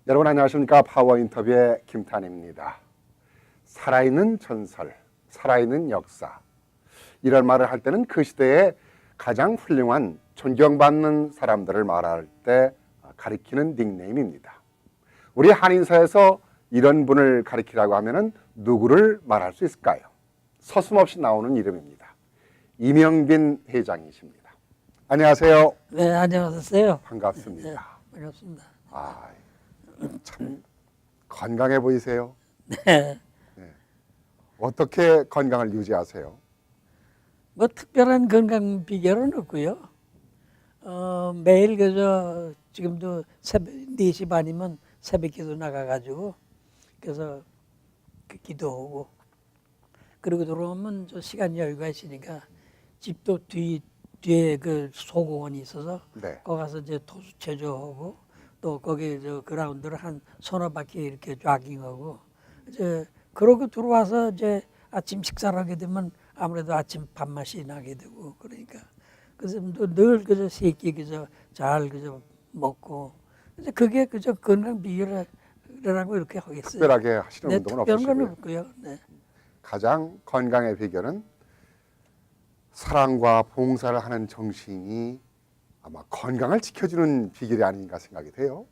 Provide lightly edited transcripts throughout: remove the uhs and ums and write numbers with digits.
여러분 안녕하십니까? 파워 인터뷰의 김탄입니다. 살아있는 전설, 살아있는 역사, 이런 말을 할 때는 그 시대에 가장 훌륭한 존경받는 사람들을 말할 때 가리키는 닉네임입니다. 우리 한인사에서 이런 분을 가리키라고 하면은 누구를 말할 수 있을까요? 서슴없이 나오는 이름입니다. 이명빈 회장이십니다. 안녕하세요. 네, 안녕하세요. 반갑습니다. 네, 반갑습니다. 참 건강해 보이세요. 네, 어떻게 건강을 유지하세요? 뭐 특별한 건강 비결은 없고요. 매일 그저 지금도 새벽 4시 반이면 새벽기도 나가가지고 그래서 기도하고 그리고 들어오면 저 시간 여유가 있으니까 집도 뒤에 그 소공원이 있어서 네. 거기 가서 이제 토수 체조하고 또 거기 저 그라운드를 한 서너 바퀴 이렇게 조깅하고 이제 그러고 들어와서 이제 아침 식사를 하게 되면 아무래도 아침 밥맛이 나게 되고 그러니까 그래서 늘 그저 세끼 그저 잘 그저 먹고 이제 그게 그저 건강 비결이라고 이렇게 하겠어요. 특별하게 하시는 네, 운동은 특별한 건 없으시고요. 없고요. 네. 가장 건강의 비결은 사랑과 봉사를 하는 정신이 아마 건강을 지켜주는 비결이 아닌가 생각이 돼요.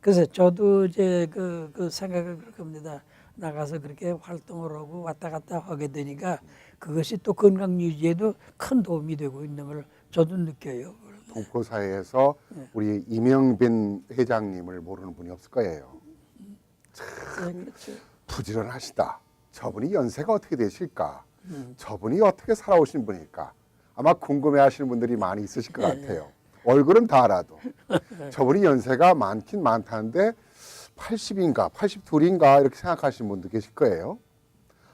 그래서 저도 이제 그 생각을 그렇게 합니다. 나가서 그렇게 활동을 하고 왔다 갔다 하게 되니까 그것이 또 건강 유지에도 큰 도움이 되고 있는 걸 저도 느껴요. 동포 사회에서 우리 이명빈 회장님을 모르는 분이 없을 거예요. 네, 그렇죠. 부지런하시다. 저분이 연세가 어떻게 되실까? 저분이 어떻게 살아오신 분일까? 아마 궁금해하시는 분들이 많이 있으실 것 같아요. 얼굴은 다 알아도 저분이 연세가 많긴 많다는데 80인가 82인가 이렇게 생각하시는 분도 계실 거예요.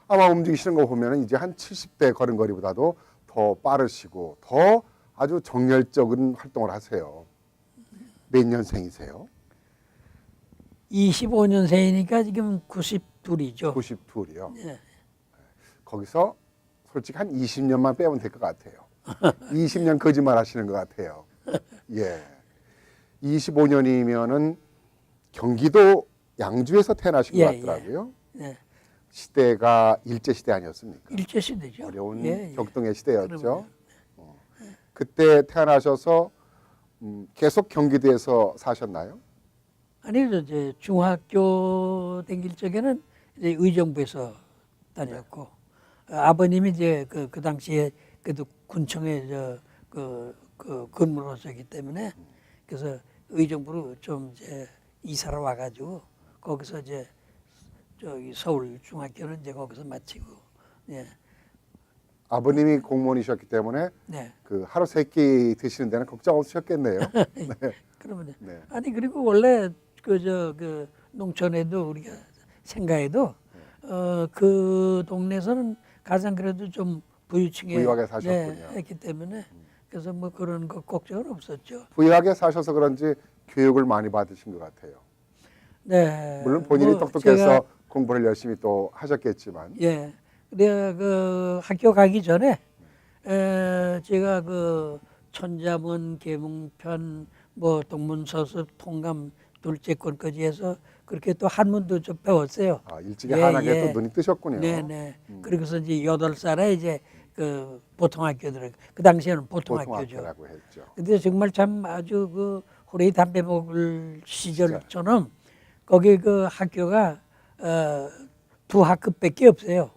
아마 움직이시는 거 보면 이제 한 70대 걸음걸이보다도 더 빠르시고 더 아주 정열적인 활동을 하세요. 몇 년생이세요? 25년생이니까 지금 92이죠. 92이요. 네. 거기서 솔직히 한 20년만 빼면 될 것 같아요. 20년 거짓말 하시는 것 같아요. 예. 25년이면은 경기도 양주에서 태어나신 것 같더라고요. 네. 시대가 일제시대 아니었습니까? 일제시대죠. 어려운 격동의 시대였죠. 그럼요. 그때 태어나셔서 계속 경기도에서 사셨나요? 아니죠. 이제 중학교 다닐 적에는 이제 의정부에서 다녔고 아버님이 이제 그 당시에 그래도 군청에 그 근무를 하셨기 때문에 그래서 의정부로 좀 이제 이사를 와가지고 거기서 이제 저기 서울 중학교는 이제 거기서 마치고 예. 아버님이 공무원이셨기 때문에 네. 그 하루 세 끼 드시는 데는 걱정 없으셨겠네요. 네. 그러면 네. 아니 그리고 원래 그 농촌에도 우리가 생가에도 그 동네에서는 가장 그래도 좀 부유층에 부유하게 사셨군요. 했기 때문에 그래서 뭐 그런 거 걱정은 없었죠. 부유하게 사셔서 그런지 교육을 많이 받으신 것 같아요. 네. 물론 본인이 뭐 똑똑해서 제가, 공부를 열심히 또 하셨겠지만 예. 내가 그 학교 가기 전에 제가 그 천자문, 계몽편, 뭐 동문서습, 통감, 둘째권까지 해서 그렇게 또 한문도 좀 배웠어요. 일찍이 한학에 또 눈이 뜨셨군요. 네네. 그리고서 이제 8살에 이제 그 보통학교들 그 당시에는 보통학교죠. 보통학교라고 했죠. 근데 정말 참 아주 그 호레이 담배 먹을 시절처럼 거기 그 학교가 두 학급밖에 없어요.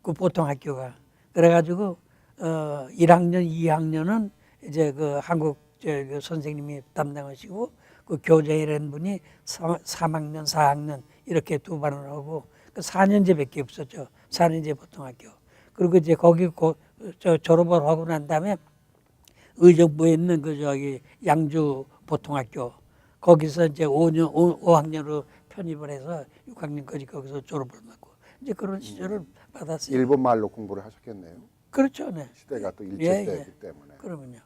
그 보통학교가. 그래가지고 1학년, 2학년은 이제 그 한국 그 선생님이 담당하시고 그 교장이라는 분이 3학년, 4학년 이렇게 두 반을 하고 그 4년제밖에 없었죠. 4년제 보통학교. 그리고 이제 거기 졸업을 하고 난 다음에 의정부에 있는 그 저기 양주 보통학교 거기서 이제 5학년으로 편입을 해서 6학년까지 거기서 졸업을 받고 이제 그런 시절을 받았어요. 일본 말로 공부를 하셨겠네요. 그렇죠, 네. 시대가 또 일제 시대이기 때문에. 그러면요.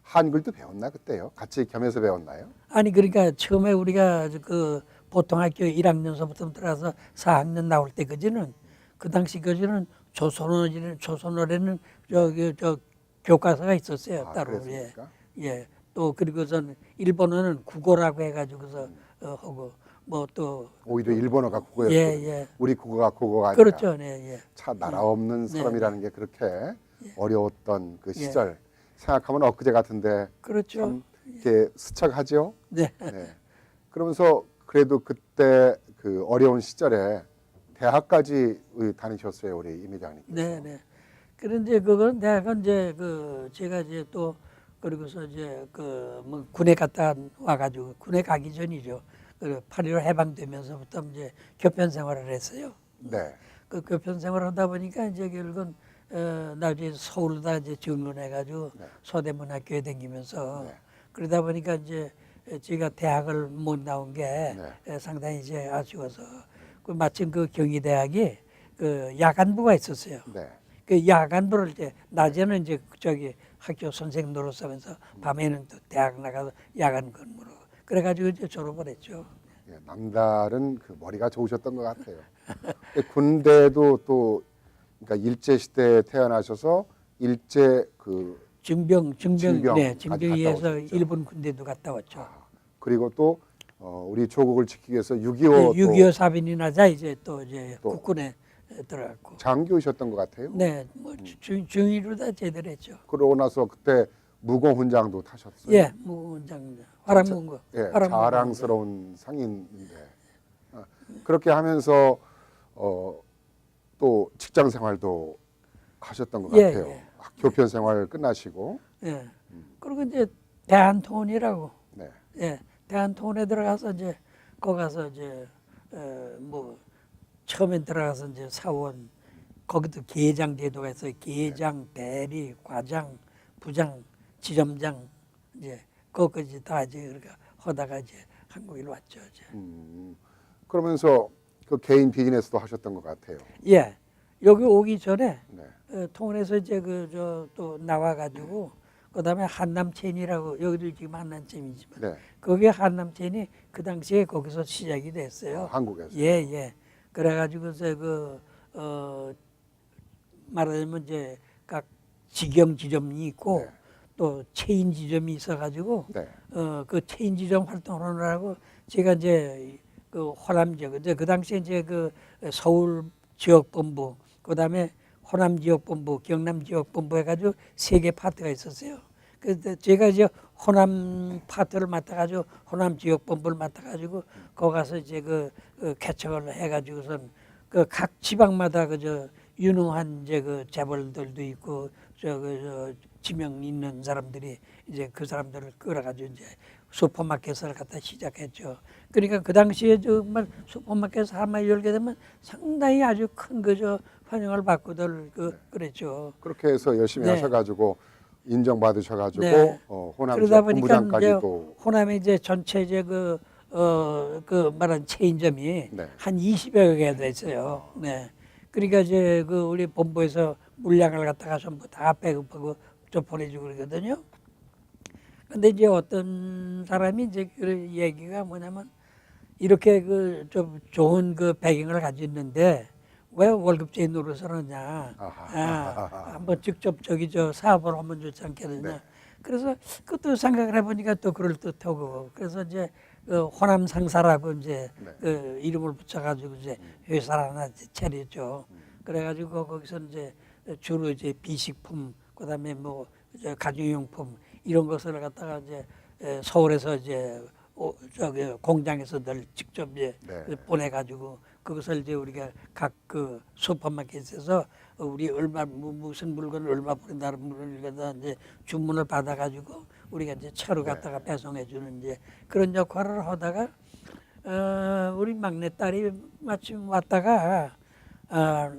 한글도 배웠나 그때요? 같이 겸해서 배웠나요? 아니 그러니까 처음에 우리가 그 보통학교 1학년서부터 들어가서 4학년 나올 때까지는 그 당시까지는 조선어에는 저 교과서가 있었어요 따로. 그랬습니까? 예. 또 그리고선 일본어는 국어라고 해가지고서 하고 뭐 또 오히려 일본어가 국어였고 예. 우리 국어가 국어가 아니라 그렇죠. 네, 예. 참 나라 없는 네, 사람이라는 게 그렇게 어려웠던 그 예. 시절 생각하면 엊그제 같은데 그렇죠. 참 이렇게 스쳐가죠. 네. 네. 그러면서 그래도 그때 그 어려운 시절에 대학까지 다니셨어요, 우리 임 회장님께서. 네, 네. 그런데 그건 내가 이제 그 제가 이제 또 그리고서 이제 그 뭐 군에 갔다 와가지고 군에 가기 전이죠. 그 8.15 해방되면서부터 이제 교편 생활을 했어요. 네. 그 교편 생활을 하다 보니까 이제 결국은 나중에 서울다 이제 증론해가지고 네. 서대문학교에 다니면서 네. 그러다 보니까 이제 제가 대학을 못 나온 게 네. 상당히 이제 아쉬워서 그 마침 그 경희대학이 그 야간부가 있었어요. 네. 그 야간부를 이제 낮에는 이제 저기 학교 선생 노릇하면서 밤에는 또 대학 나가서 야간 근무로 그래가지고 이제 졸업을 했죠. 예, 남다른 그 머리가 좋으셨던 것 같아요. 군대도 또 그러니까 일제 시대에 태어나셔서 일제 그 증병, 네, 갔다 증병위에서 오셨죠. 일본 군대도 갔다 왔죠. 그리고 또 우리 조국을 지키기 위해서 6.25 네, 6.25 사변이 나자 이제 또 이제 또 국군에 들어갔고. 장교이셨던 것 같아요. 네, 뭐 중위로 다 제대로 했죠. 그러고 나서 그때 무공훈장도 타셨어요. 예, 무원장 화랑문고. 예, 자랑스러운 상인인데 그렇게 하면서 또 직장 생활도 하셨던 것 예, 같아요. 예. 교편 생활 끝나시고. 예. 그리고 이제 대한통운이라고. 네. 예, 대한통운에 들어가서 이제 거기 가서 이제 뭐 처음에 들어가서 이제 사원 거기도 계장 제도가 있어요. 계장, 대리, 과장, 부장, 지점장 이제 거기까지 다 이제 그러니까 하다가 이제 한국으로 왔죠. 이제. 그러면서 그 개인 비즈니스도 하셨던 것 같아요. 예, 여기 오기 전에 네. 통원에서 이제 그 저 또 나와가지고 그다음에 한남체인이라고 여기도 지금 한남체인이지만 네. 거기 한남체인이 그 당시에 거기서 시작이 됐어요. 한국에서. 예, 예. 그래가지고서 말하자면 이제 각 직영 지점이 있고 네. 또 체인 지점이 있어가지고 네. 그 체인 지점 활동을 하느라고 제가 이제 그 호남 지역 그 당시에 이제 그 서울 지역본부 그다음에 호남 지역본부 경남 지역본부 해가지고 세 개 파트가 있었어요. 그래서 제가 이제 호남 파트를 맡아가지고 호남 지역본부를 맡아가지고 거기 가서 이제 그 개척을 해가지고선 그 각 지방마다 그저 유능한 이제 그 재벌들도 있고 저 지명 있는 사람들이 이제 그 사람들을 끌어가지고 이제 슈퍼마켓을 갖다 시작했죠. 그러니까 그 당시에 정말 슈퍼마켓 하나 열게 되면 상당히 아주 큰 그저 환영을 받고들 그랬죠. 그렇게 해서 열심히 네. 하셔가지고 인정받으셔가지고 네. 호남 그러다 지역 보니까 이제 본부장까지도. 호남에 이제 전체 이제 그 말한 체인점이 네. 한 20여 개가 됐어요. 네. 그러니까 이제 그 우리 본부에서 물량을 갖다가 전부 다 배급하고 저 보내주고 그러거든요. 근데 이제 어떤 사람이 이제 그 얘기가 뭐냐면 이렇게 그 좀 좋은 그 배경을 가지고 있는데 왜 월급제의 노릇을 하냐. 한번 직접 저기 저 사업을 하면 좋지 않겠느냐. 네. 그래서 그것도 생각을 해보니까 또 그럴 듯하고 그래서 이제 그 호남 상사라고 이제 네. 그 이름을 붙여가지고 이제 회사를 하나 차렸죠. 그래가지고 거기서 이제 주로 이제 비식품 그다음에 뭐 가정용품 이런 것을 갖다가 이제 서울에서 이제 저기 공장에서 늘 직접 이제 네. 보내가지고 그것을 이제 우리가 각 그 슈퍼마켓에서 우리 얼마 무슨 물건을 얼마 보낸다는 물건을 갖다 이제 주문을 받아가지고 우리가 이제 차로 갖다가 배송해주는 이제 그런 역할을 하다가 우리 막내딸이 마침 왔다가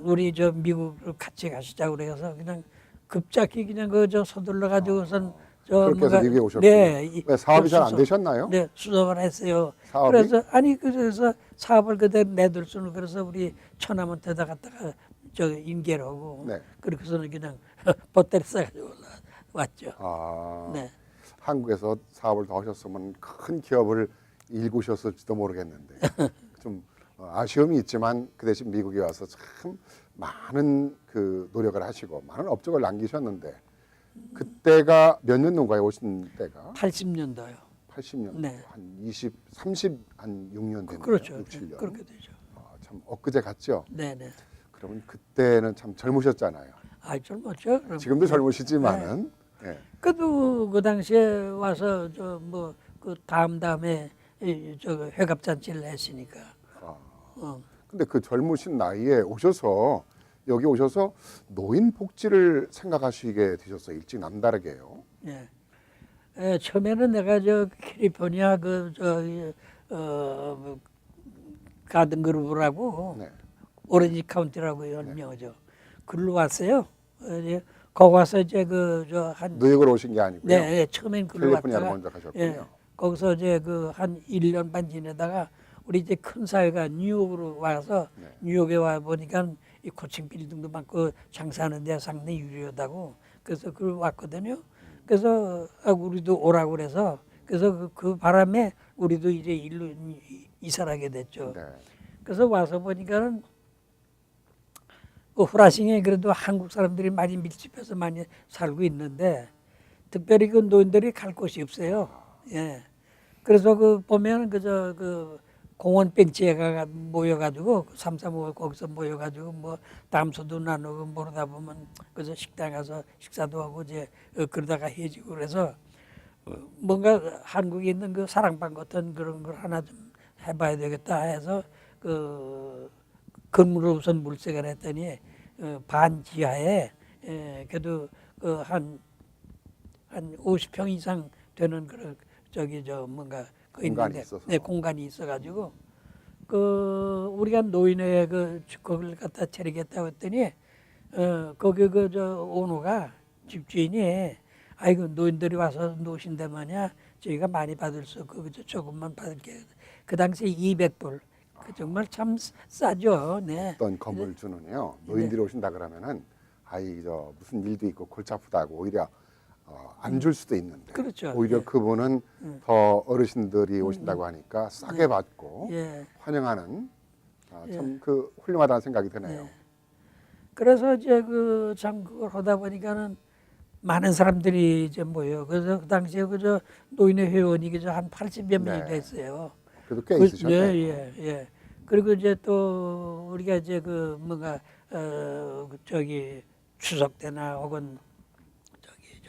우리 저 미국을 같이 가시자고 그래서 그냥 급작히 그냥 그 저 서둘러 가지고선 그렇게 해서 미국에 오셨군요. 네, 왜 사업이 잘 안 되셨나요? 네, 수석을 했어요. 사업이? 그래서 그래서 사업을 그대로 내둘 수는 그래서 우리 처남한테다 갖다가 저 인계를 하고 네. 그렇게서는 그냥 보따리 싸가지고 왔죠. 네. 한국에서 사업을 더 하셨으면 큰 기업을 일구셨을지도 모르겠는데 좀 아쉬움이 있지만 그 대신 미국에 와서 참 많은 그 노력을 하시고 많은 업적을 남기셨는데 그때가 몇 년도인가요? 오신 때가? 80년도요. 80년, 네. 한 20, 30, 한 6년 됐네요. 그렇죠. 6, 7년. 그렇게 되죠. 참 엊그제 같죠. 네네. 그러면 그때는 참 젊으셨잖아요. 아, 젊었죠. 그럼. 지금도 젊으시지만은 예. 그래도 그 당시에 와서 저 뭐 그 다음에 저 회갑 잔치를 했으니까. 아, 어. 근데 그 젊으신 나이에 오셔서 여기 오셔서 노인 복지를 생각하시게 되셨어요. 일찍 남다르게요. 예. 처음에는 내가 저 캘리포니아 그저 가든 그루브라고 네. 오렌지 카운티라고 유명하죠. 글로 왔어요. 이제 거기 와서 이제 그저한 뉴욕으로 오신 게 아니고요. 네, 네, 처음엔 글로 캘리포니아로 왔다가 먼저 가셨군요. 예, 거기서 이제 그 한 1년 반 지내다가 우리 이제 큰 사회가 뉴욕으로 와서 네. 뉴욕에 와 보니까 이 고층 빌딩도 많고 장사하는 데가 상당히 유리하다고 그래서 그걸 왔거든요. 그래서 우리도 오라고 그래서 그래서 그 바람에 우리도 이제 일로 이사하게 됐죠. 네. 그래서 와서 보니까는 그 후라싱에 그래도 한국 사람들이 많이 밀집해서 많이 살고 있는데 특별히 그 노인들이 갈 곳이 없어요. 예. 그래서 그 보면 그저 그 공원 벤치에 가 모여가지고 335 거기서 모여가지고 뭐 담소도 나누고 모르다 보면 그래서 식당 가서 식사도 하고 이제 그러다가 해지고 그래서 뭔가 한국에 있는 그 사랑방 같은 그런 걸 하나 좀 해봐야 되겠다 해서 그 건물을 우선 물색을 했더니 반 지하에 그래도 그한 50평 이상 되는 그런 저기 저 뭔가 그 공간이 있는데 있어서. 네, 공간이 있어가지고 그 우리가 노인회 그 거기를 갖다 차리겠다고 했더니 거기 그 저 오너가 집주인이 아이고 노인들이 와서 노신데 마냐 저희가 많이 받을 수 없고 그저 조금만 받을게 그 당시에 200불 그 정말 참 싸죠. 네. 어떤 건물 주는요. 노인들이 오신다 그러면은 아이 저 무슨 일도 있고 골치 아프다고 오히려 안 줄 수도 있는데 그렇죠. 오히려 예. 그분은 더 어르신들이 오신다고 하니까 싸게 받고 예. 환영하는 참 그 훌륭하다는 생각이 드네요. 예. 그래서 이제 그 참 그걸 하다 보니까는 많은 사람들이 이제 모여. 그래서 그 당시에 그저 노인회 회원이 그저 한 80여 명이 네. 됐어요. 그래도 꽤 있으셨네요. 예, 예, 예. 그리고 이제 또 우리가 이제 그 뭔가 저기 추석 때나 혹은 저기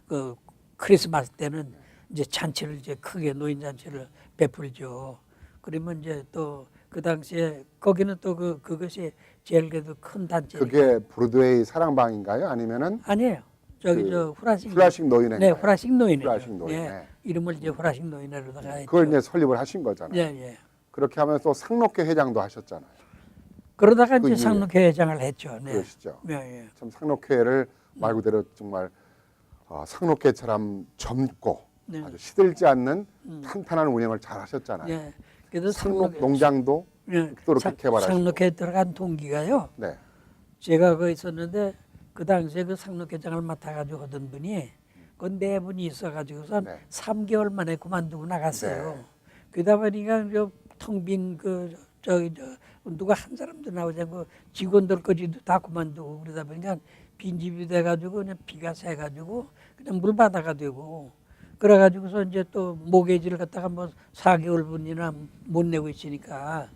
그 크리스마스 때는 이제 잔치를 이제 크게 노인 잔치를 베풀죠. 그러면 이제 또 그 당시에 거기는 또 그것이 제일 그래도 큰 단체. 그게 브로드웨이 사랑방인가요? 아니면은 아니에요. 저기 그 저 후라싱. 플라싱 노인회인가요? 네, 후라싱 노인회. 후라싱 노인회. 예, 이름을 이제 후라싱 노인회로다가 했죠. 그걸 이제 설립을 하신 거잖아요. 예, 예. 그렇게 하면서 또 상록회 회장도 하셨잖아요. 그러다가 그 이제 이후에. 상록회 회장을 했죠. 네. 그러시죠. 예, 예. 참 상록회를 말 그대로 정말 상록회처럼 젊고 네. 아주 시들지 않는 탄탄한 운영을 잘 하셨잖아요. 예. 그래서 상록 농장도 예, 또 이렇게 개발하시고. 상록회 들어간 동기가요. 네. 제가 거기 있었는데 그 당시에 그 상록회장을 맡아가지고 하던 분이 그 네 분이 있어가지고서 네. 3개월 만에 그만두고 나갔어요. 네. 그러다 보니까 텅빈 그 저기 저 누가 한 사람도 나오지 않고 직원들까지도 다 그만두고 그러다 보니까 빈집이 돼가지고 그냥 비가 새가지고 그냥 물 바다가 되고 그래가지고서 이제 또 모기지를 갖다가 뭐 4개월분이나 못 내고 있으니까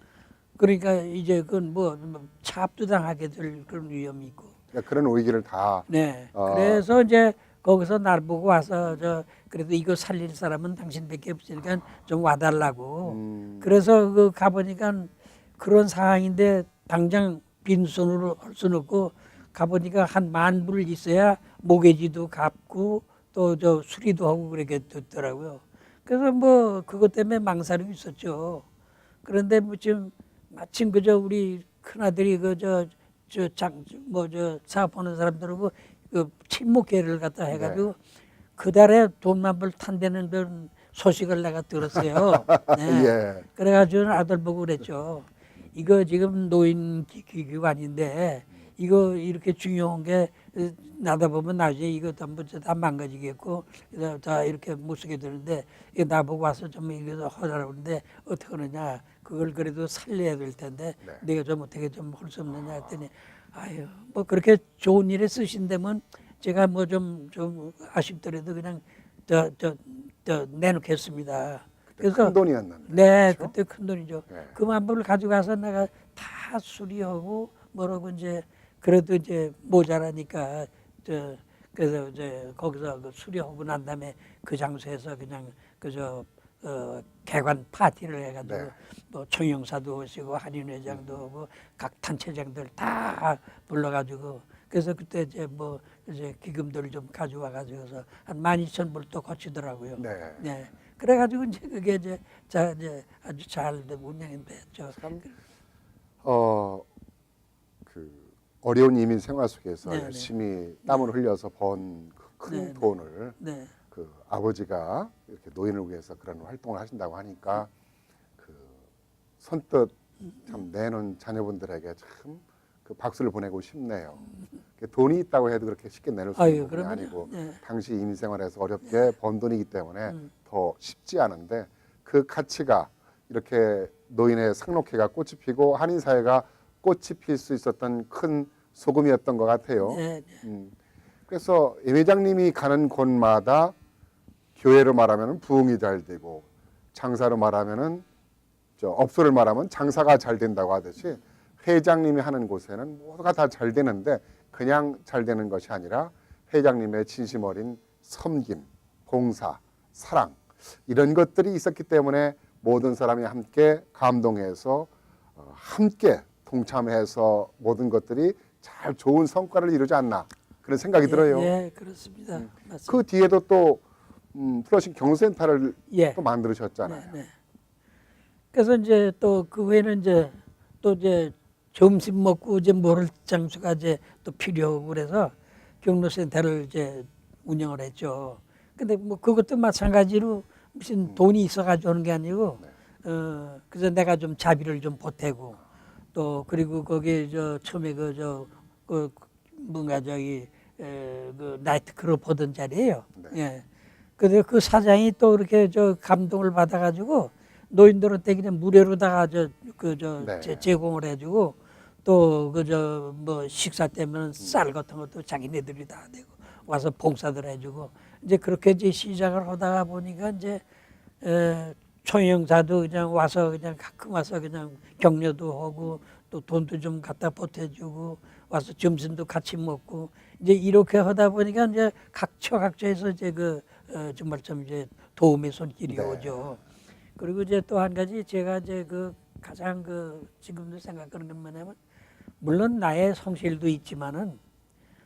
그러니까 이제 그건 뭐 차압도 당하게 될 그런 위험이 있고. 그러니까 그런 위기를 다 네. 그래서 이제 거기서 날 보고 와서 저 그래도 이거 살릴 사람은 당신밖에 없으니까 좀 와달라고. 그래서 그 가보니까 그런 상황인데 당장 빈손으로 할 수는 없고 가보니까 한 10,000불 있어야 모기지도 갚고 또 저 수리도 하고 그렇게 됐더라고요. 그래서 뭐 그것 때문에 망설임이 있었죠. 그런데 뭐 지금 마침 그저 우리 큰아들이 그저뭐저 사업하는 사람들하고 그 친목회를 갖다 해가지고 네. 그 달에 돈만 벌 탄다는 그런 소식을 내가 들었어요. 네. 예. 그래가지고 아들 보고 그랬죠. 이거 지금 노인 기관인데 이거 이렇게 중요한 게 나다 보면 나중에 이거 전부 다 망가지겠고 다 이렇게 못 쓰게 되는데 이거 나보고 와서 좀 이거 하라고 그러는데 어떻게 하느냐 그걸 그래도 살려야 될 텐데 네. 내가 좀 어떻게 좀 할 수 없느냐 했더니 아유 뭐 그렇게 좋은 일에 쓰신다면 제가 뭐 좀 아쉽더라도 그냥 내놓겠습니다. 큰 돈이었는데. 네, 그렇죠? 그때 큰 돈이죠. 네. 그 만불을 가져가서 내가 다 수리하고 뭐라고 이제 그래도 이제 모자라니까 그래서 이제 거기서 그 수리하고 난 다음에 그 장소에서 그냥 그저 개관 파티를 해가지고 네. 뭐 총영사도 오시고 한인회장도 오고 각 단체장들 다 불러가지고 그래서 그때 이제 뭐 이제 기금들을 좀 가져와 가지고서 한 12,000불 또 거치더라고요. 네. 네. 그래가지고 이제 그게 이제 이제 아주 잘 운영이 됐죠. 참, 그 어려운 이민 생활 속에서 네, 열심히 땀을 흘려서 번 그 큰 네, 네. 돈을 네. 그 아버지가 이렇게 노인을 위해서 그런 활동을 하신다고 하니까 그 선뜻 참 내놓은 자녀분들에게 참 그 박수를 보내고 싶네요. 돈이 있다고 해도 그렇게 쉽게 내놓을 수 아유, 있는 부분이 그럼요. 아니고 네. 당시 이민 생활에서 어렵게 번 돈이기 때문에 더 쉽지 않은데 그 가치가 이렇게 노인의 상록회가 꽃이 피고 한인 사회가 꽃이 필 수 있었던 큰 소금이었던 것 같아요. 네, 그래서 임 회장님이 가는 곳마다 교회로 말하면 부흥이 잘 되고 장사로 말하면은 업소를 말하면 장사가 잘 된다고 하듯이 회장님이 하는 곳에는 모두가 다 잘 되는데 그냥 잘 되는 것이 아니라 회장님의 진심 어린 섬김, 봉사, 사랑 이런 것들이 있었기 때문에 모든 사람이 함께 감동해서 함께 동참해서 모든 것들이 잘 좋은 성과를 이루지 않나 그런 생각이 들어요. 예, 그렇습니다. 맞습니다. 그 뒤에도 또 플러싱 경센터를 예. 또 만들으셨잖아요. 네. 그래서 이제 또 그 후에는 이제 또 이제 점심 먹고 이제 먹을 장소가 이제 또 필요하고 그래서 경로센터를 이제 운영을 했죠. 근데 뭐 그것도 마찬가지로 무슨 돈이 있어가지고 하는 게 아니고 그래서 내가 좀 자비를 좀 보태고 또 그리고 거기에 처음에 그 뭔가 그 나이트클럽 보던 자리예요. 네. 예. 근데 그 사장이 또 이렇게 감동을 받아가지고 노인들한테 그냥 무료로다가 네. 제공을 해주고 또 뭐 식사 때면 쌀 같은 것도 자기네들이 다 되고 와서 봉사들 해주고 이제 그렇게 이제 시작을 하다가 보니까 이제 총영사도 그냥 와서 그냥 가끔 와서 그냥 격려도 하고 또 돈도 좀 갖다 보태주고 와서 점심도 같이 먹고 이제 이렇게 하다 보니까 이제 각처에서 이제 정말 좀 이제 도움의 손길이 네. 오죠. 그리고 이제 또 한 가지 제가 이제 가장 지금도 생각하는 건 뭐냐면 물론 나의 성실도 있지만은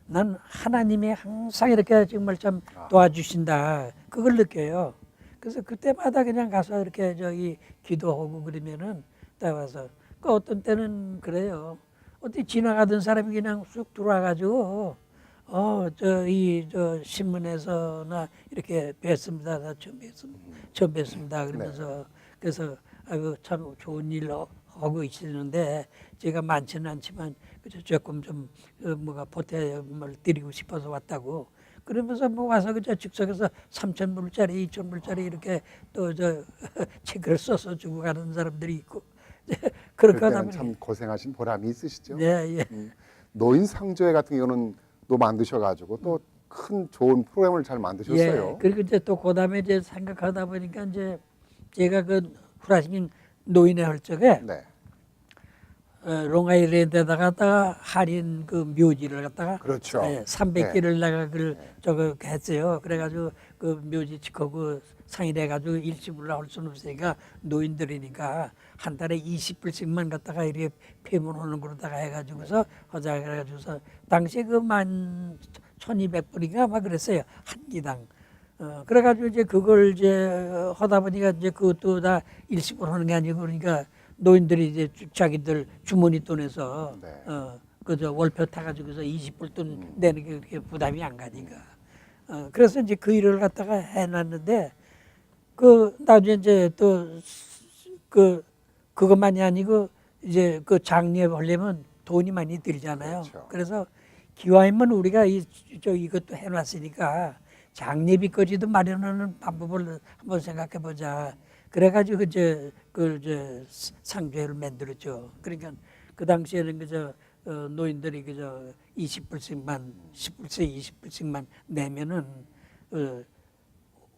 난 하나님이 항상 이렇게 정말 참 도와주신다 그걸 느껴요. 그래서 그때마다 그냥 가서 이렇게 기도하고 그러면은 딱 와서 그 어떤 때는 그래요. 어디 지나가던 사람이 그냥 쑥 들어와가지고 저 신문에서나 이렇게 뵀습니다. 나 처음 뵀습니다. 그러면서 그래서 아이고 참 좋은 일 하고 있시는데 제가 많지는 않지만 조금 좀 뭐가 보탬을 드리고 싶어서 왔다고. 그러면서 뭐 와서 즉석에서 3,000불짜리, 2,000불짜리 이렇게 또 책을 써서 주고 가는 사람들이 있고 그렇게 하다 그때는 보니 참 고생하신 보람이 있으시죠. 네, 예. 노인 상조회 같은 경우는 또 만드셔가지고 또 큰 좋은 프로그램을 잘 만드셨어요. 예. 그리고 이제 또 그다음에 이제 생각하다 보니까 이제 제가 후라시민 노인회 할 적에 네, 롱아일랜드에다가 할인 묘지를 갖다가 그렇죠. 300개를 내가 저거 했어요. 그래가지고 그 묘지 지키고 상의해가지고 일시불로 할 수는 없으니까 노인들이니까 한 달에 20불씩만 갖다가 이렇게 폐문하는 거로다가 해가지고서 하자 그래가지고서 당시에 1,200불인가 아마 그랬어요. 한 기당. 그래가지고 이제 그걸 이제 하다 보니까 이제 그것도 다 일시불 하는 게 아니고 그러니까 노인들이 이제 자기들 주머니 돈에서 네. 월표 타가지고서 20불 돈 내는 게 그렇게 부담이 안 가니까. 그래서 이제 그 일을 갖다가 해놨는데 나중에 이제 또 그것만이 아니고 이제 장례 하려면 돈이 많이 들잖아요. 그렇죠. 그래서 기왕이면 우리가 이것도 해놨으니까 장례비까지도 마련하는 방법을 한번 생각해 보자. 그래가지고 이제 상조회를 만들었죠. 그러니까 그 당시에는 노인들이 20불씩만 10불씩 20불씩만 내면은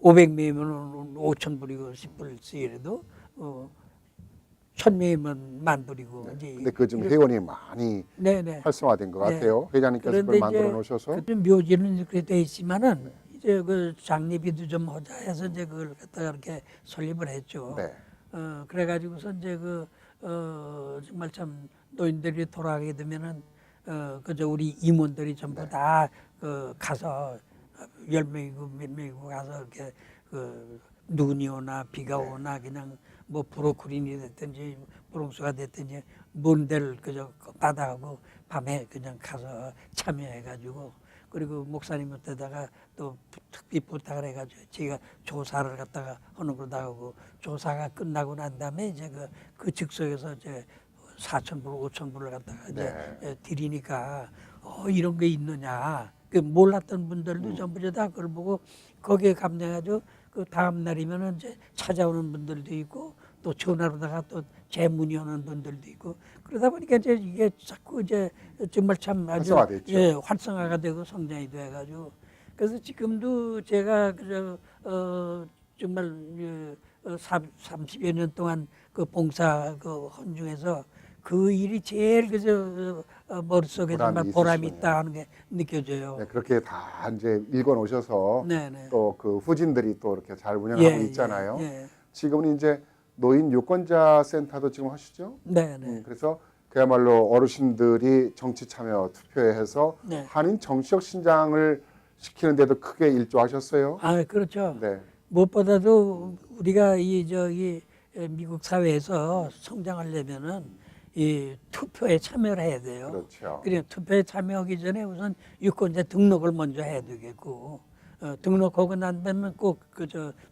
500명이면 5,000불이고 10불 쓰이래도 1,000명이면 10,000불이고 이제 근데 그 좀 회원이 많이 네네. 활성화된 것 네. 같아요. 회장님께서 그런데 그걸 만들어 놓으셔서. 그때 묘지는 그렇게 돼 있지만은 이제 그 장례비도 좀 하자 해서 이제 그걸 갖다가 이렇게 설립을 했죠. 네. 그래가지고서 이제 정말 참 노인들이 돌아가게 되면은 그저 우리 임원들이 전부 다 가서 10명이고 몇 명이고 가서 이렇게 눈이 오나 비가 오나 그냥 뭐 브로콜린이 됐든지 브롱스가 됐든지 먼 데를 그저 바다하고 밤에 그냥 가서 참여해가지고 그리고 목사님한테다가 또 특비 부탁을 해가지고 제가 조사를 갖다가 하는 거 나가고 조사가 끝나고 난 다음에 이제 그 즉석에서 이제 4,000불, 5,000불을 갖다가 이제 드리니까 이런 게 있느냐. 그 몰랐던 분들도 전부 다 그걸 보고 거기에 감동해가지고 그 다음 날이면은 이제 찾아오는 분들도 있고 또 전화로다가 또 재문이 오는 분들도 있고 그러다 보니까 이제 이게 자꾸 이제 정말 참 아주 활성화됐죠. 예, 활성화가 되고 성장이 돼가지고 그래서 지금도 제가 정말 30여 년 동안 그 봉사 헌 중에서 그 일이 제일 머릿속에 정말 보람이 있으시군요. 있다 하는 게 느껴져요. 네, 그렇게 다 이제 읽어 놓으셔서 네네. 또 그 후진들이 또 이렇게 잘 운영하고 예, 있잖아요. 예. 지금은 이제 노인 유권자 센터도 지금 하시죠? 네네. 그래서 그야말로 어르신들이 정치 참여 투표에 해서 네. 한인 정치적 신장을 시키는데도 크게 일조하셨어요. 아 그렇죠. 네, 무엇보다도 우리가 미국 사회에서 성장하려면은 이 투표에 참여를 해야 돼요. 그렇죠. 그래 투표에 참여하기 전에 우선 유권자 등록을 먼저 해야 되겠고 등록하고 난 다음에 꼭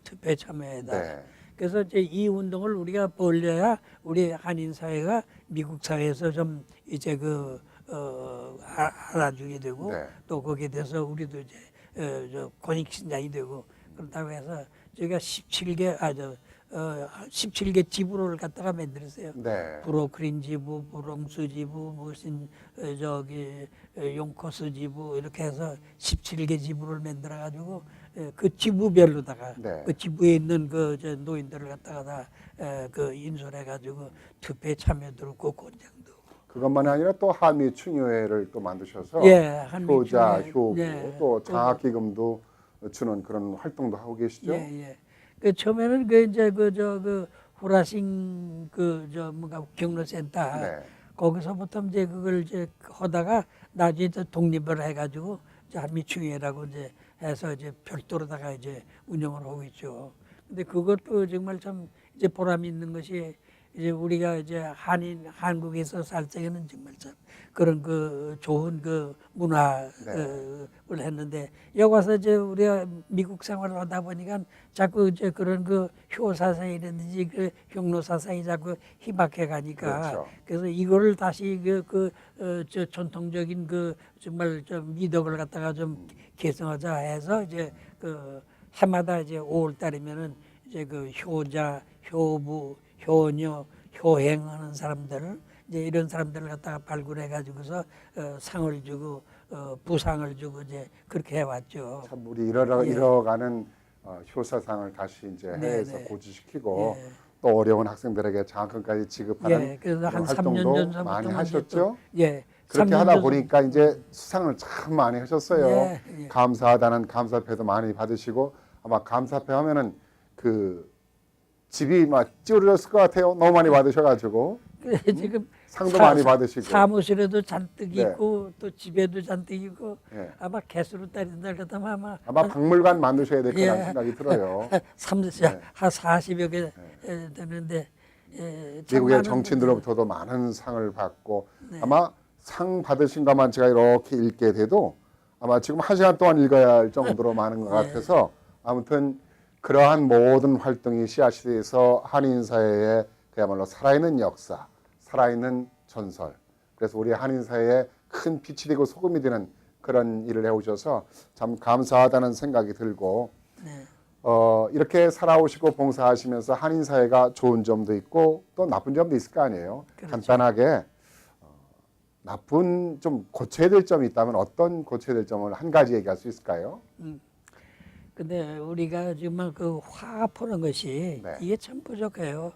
투표에 참여해야 돼. 네, 그래서 이제 이 운동을 우리가 벌려야 우리 한인 사회가 미국 사회에서 좀 이제 알아주게 되고 네. 또 거기에 대해서 우리도 이제 권익 신장이 되고 그렇다고 해서 저희가 17개 지부를 갖다가 만들었어요. 네. 브로클린 지부, 브롱스 지부, 무슨 용커스 지부 이렇게 해서 17개 지부를 만들어 가지고 그 지부별로다가 네. 그 지부에 있는 노인들을 갖다가 다 인솔해 가지고 투표에 참여도 고 권장도. 그것만이 아니라 또 한미 충유회를 또 만드셔서 예, 한미 효자, 충유회. 효부 예, 또 장학기금도 주는 그런 활동도 하고 계시죠? 예. 그 처음에는 후라싱 뭔가 경로센터 네. 거기서부터 이제 그걸 이제 하다가 나중에 이제 독립을 해가지고 이제 한미충회라고 이제 해서 이제 별도로다가 이제 운영을 하고 있죠. 근데 그것도 정말 참 이제 보람 있는 것이 이제 우리가 이제 한국에서 살 적에는 정말 참 그런 좋은 문화를 했는데 여기 와서 이제 우리가 미국 생활을 하다 보니까 자꾸 이제 그런 효사상이라든지 경로사상이 자꾸 희박해 가니까 그렇죠. 그래서 이거를 다시 전통적인 정말 좀 미덕을 갖다가 좀 개성하자 해서 이제 해마다 이제 5월 달이면은 이제 효자, 효부, 효녀, 효행하는 사람들을 이제 이런 사람들을 갖다가 발굴해 가지고서 상을 주고 부상을 주고 이제 그렇게 해왔죠. 참 우리 예. 잃어가는 효사상을 다시 이제 네, 해외에서 네. 고지시키고 예. 또 어려운 학생들에게 장학금까지 지급하는 예, 그래서 그런 한 3년 활동도 전서부터 많이 하셨죠? 예, 그렇게 3년 하다 전서부터. 보니까 이제 수상을 참 많이 하셨어요. 예, 예. 감사하다는 감사패도 많이 받으시고 아마 감사패 하면은 집이 막 찌그러졌을 것 같아요. 너무 많이 받으셔가지고 그래서 지금 상도 많이 받으시고. 사무실에도 잔뜩 네. 있고 또 집에도 잔뜩 있고 예. 아마 개수로 따진다 그러다면 아마 박물관 만드셔야 될 거라는 예. 생각이 들어요. 네. 한 40여 개 되는데 참 미국의 많은 정치인들로부터도 많은 상을 받고 네. 아마 상 받으신 것만 제가 이렇게 읽게 돼도 아마 지금 1시간 동안 읽어야 할 정도로 많은 것 네. 같아서 아무튼 그러한 모든 활동이 씨앗이 돼서 한인 사회의 그야말로 살아있는 역사, 살아있는 전설. 그래서 우리 한인 사회에 큰 빛이 되고 소금이 되는 그런 일을 해오셔서 참 감사하다는 생각이 들고 네. 이렇게 살아오시고 봉사하시면서 한인 사회가 좋은 점도 있고 또 나쁜 점도 있을 거 아니에요. 그렇죠. 간단하게 나쁜 좀 고쳐야 될 점이 있다면 어떤 고쳐야 될 점을 한 가지 얘기할 수 있을까요? 근데 우리가 정말 그 화합하는 것이 네. 이게 참 부족해요.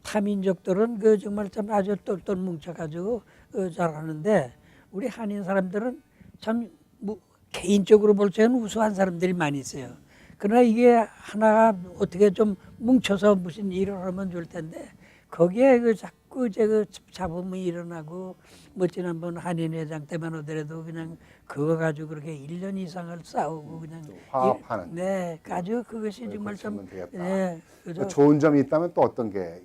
타민족들은 그 정말 참 아주 똘똘 뭉쳐가지고 잘하는데 우리 한인 사람들은 참 뭐 개인적으로 볼 때는 우수한 사람들이 많이 있어요. 그러나 이게 하나가 어떻게 좀 뭉쳐서 무슨 일을 하면 좋을 텐데 거기에 그 자꾸 이제 그 잡음이 일어나고 뭐 지난번 한인회장 때만 하더라도 그냥 그거 가지고 그렇게 1년 이상을 싸우고 그냥 좀 화합하는. 네, 아주 그것이 그걸 정말 좀 고치면 되겠다. 네, 그저 좋은 점이 있다면 또 어떤 게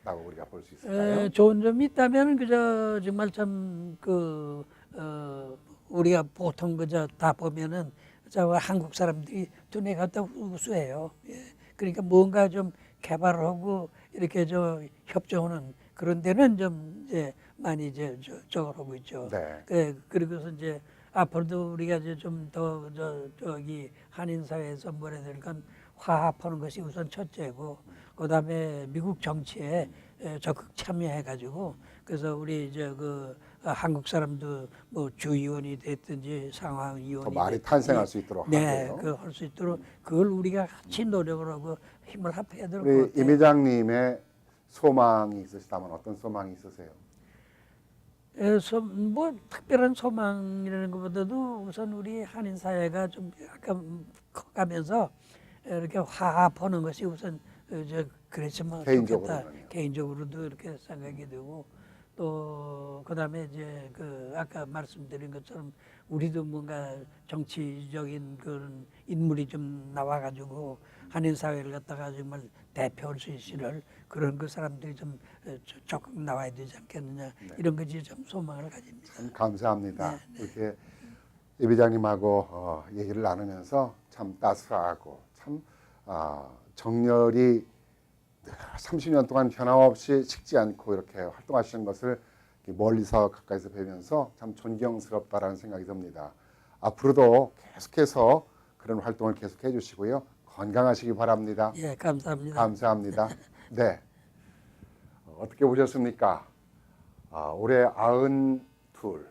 있다고 우리가 볼 수 있을까요? 좋은 점이 있다면 그저 정말 참 우리가 보통 그저 다 보면은 저 한국 사람들이 두뇌가 다 우수해요. 예. 그러니까 뭔가 좀 개발하고 이렇게 저 협조하는 그런 데는 좀 이제 많이 이제 저걸 하고 있죠. 네. 그리고서 이제 앞으로도 우리가 이제 좀 더 저기 한인 사회에서 뭐라 해야 될까 화합하는 것이 우선 첫째고 그다음에 미국 정치에 적극 참여해가지고 그래서 우리 이제 그 한국 사람도 뭐 주의원이 됐든지 더 상황위원이 말이 됐든지 탄생할 수 있도록 네, 하고요. 그 할 수 있도록 그걸 우리가 같이 노력을 하고 힘을 합해야 될 것 우리 같아요. 임 회장님의 소망이 있으시다면 어떤 소망이 있으세요? 뭐 특별한 소망이라는 것보다도 우선 우리 한인 사회가 좀 약간 커가면서 이렇게 화합하는 것이 우선 그랬으면 좋겠다. 개인적으로는요? 개인적으로도 이렇게 생각이 되고 또 그다음에 이제 그 아까 말씀드린 것처럼 우리도 뭔가 정치적인 그런 인물이 좀 나와가지고 한인 사회를 갖다가 정말 대표할 수 있을 그런 그 사람들이 좀 적극 나와야 되지 않겠느냐 이런 것이 좀 소망을 가집니다. 참 감사합니다. 네, 이렇게 임 회장님하고 얘기를 나누면서 참 따스하고 참 정열이 30년 동안 변함없이 식지 않고 이렇게 활동하시는 것을 멀리서 가까이서 뵈면서 참 존경스럽다라는 생각이 듭니다. 앞으로도 계속해서 그런 활동을 계속해 주시고요. 건강하시기 바랍니다. 예, 감사합니다. 감사합니다. 네. 어떻게 보셨습니까? 올해 92.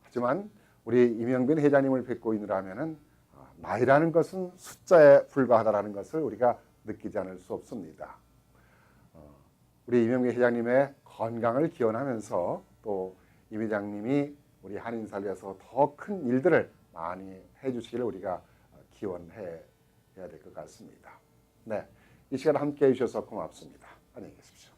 하지만 우리 임영빈 회장님을 뵙고 있느라면은 나이라는 것은 숫자에 불과하다라는 것을 우리가 느끼지 않을 수 없습니다. 우리 임영빈 회장님의 건강을 기원하면서 또 임 회장님이 우리 한인사를 위해서 더 큰 일들을 많이 해주시기를 우리가 기원해야 될 것 같습니다. 네, 이 시간 함께해 주셔서 고맙습니다. 안녕히 계십시오.